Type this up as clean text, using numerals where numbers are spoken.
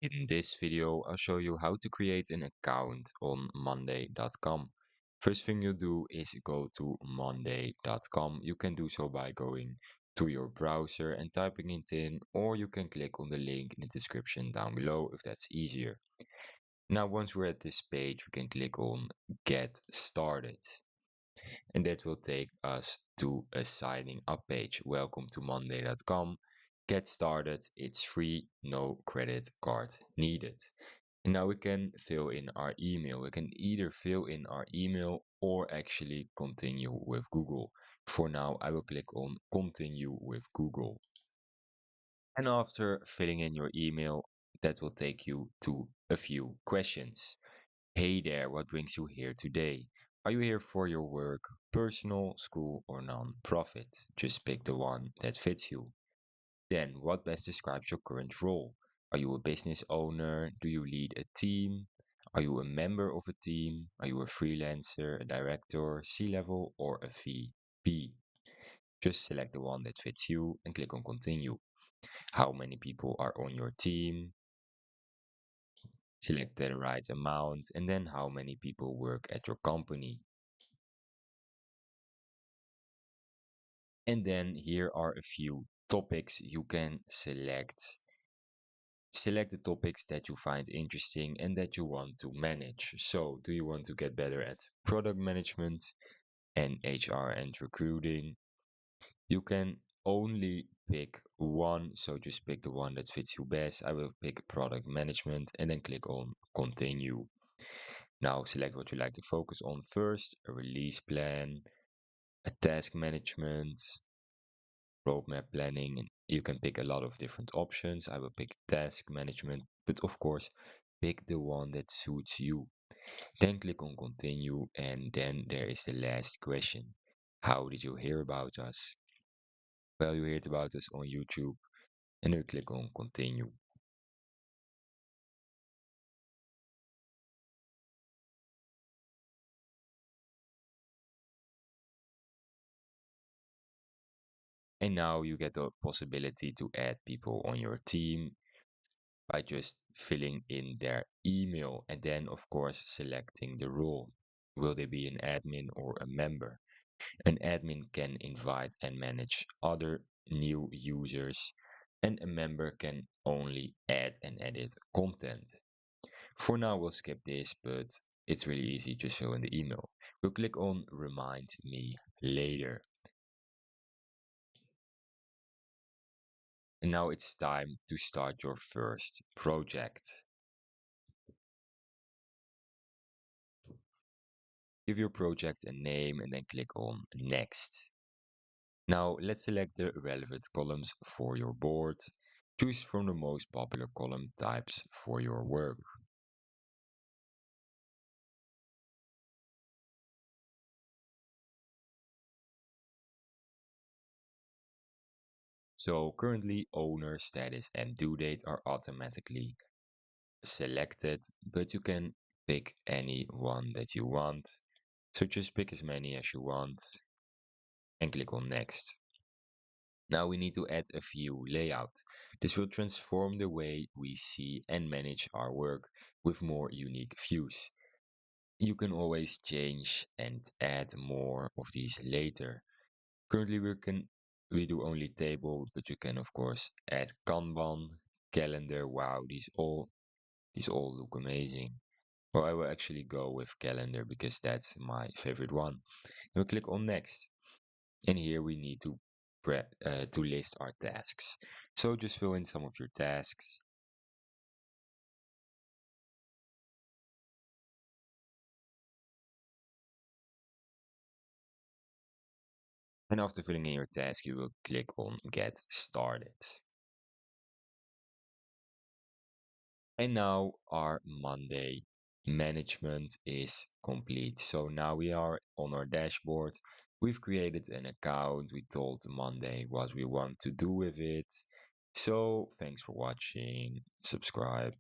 In this video, I'll show you how to create an account on monday.com. First thing you do is go to monday.com. You can do so by going to your browser and typing it in, or you can click on the link in the description down below if that's easier. Now, once we're at this page, we can click on Get Started, and that will take us to a signing up page. Welcome to monday.com. Get started. It's free, no credit card needed. And now we can fill in our email. We can either fill in our email or actually continue with Google. For now, I will click on continue with Google. And after filling in your email, that will take you to a few questions. Hey there, what brings you here today? Are you here for your work, personal, school, or non-profit? Just pick the one that fits you. Then, what best describes your current role? Are you a business owner? Do you lead a team? Are you a member of a team? Are you a freelancer, a director, C-level, or a VP? Just select the one that fits you and click on continue. How many people are on your team? Select the right amount and then how many people work at your company. And then here are a few topics you can select. Select the topics that you find interesting and that you want to manage. So, do you want to get better at product management and HR and recruiting? You can only pick one, so just pick the one that fits you best. I will pick product management and then click on continue. Now, select what you like to focus on first: a release plan, a task management, roadmap planning. And you can pick a lot of different options. I will pick task management, but of course, pick the one that suits you. Then click on continue, and then there is the last question. How did you hear about us? Well, you heard about us on YouTube, and then click on continue. And now you get the possibility to add people on your team by just filling in their email and then, of course, selecting the role. Will they be an admin or a member? An admin can invite and manage other new users, and a member can only add and edit content. For now, we'll skip this, but it's really easy. Just fill in the email. We'll click on Remind Me Later. And now it's time to start your first project. Give your project a name and then click on Next. Now let's select the relevant columns for your board. Choose from the most popular column types for your work. So currently owner, status and due date are automatically selected, but you can pick any one that you want. So just pick as many as you want and click on Next. Now we need to add a view layout. This will transform the way we see and manage our work with more unique views. You can always change and add more of these later. Currently we do only table, but you can of course add Kanban, calendar. Wow, these all look amazing. Well, I will actually go with calendar because that's my favorite one. We'll click on next. And here we need to list our tasks. So just fill in some of your tasks. And after filling in your task, you will click on Get Started. And now our Monday management is complete. So now we are on our dashboard. We've created an account. We told Monday what we want to do with it. So thanks for watching. Subscribe.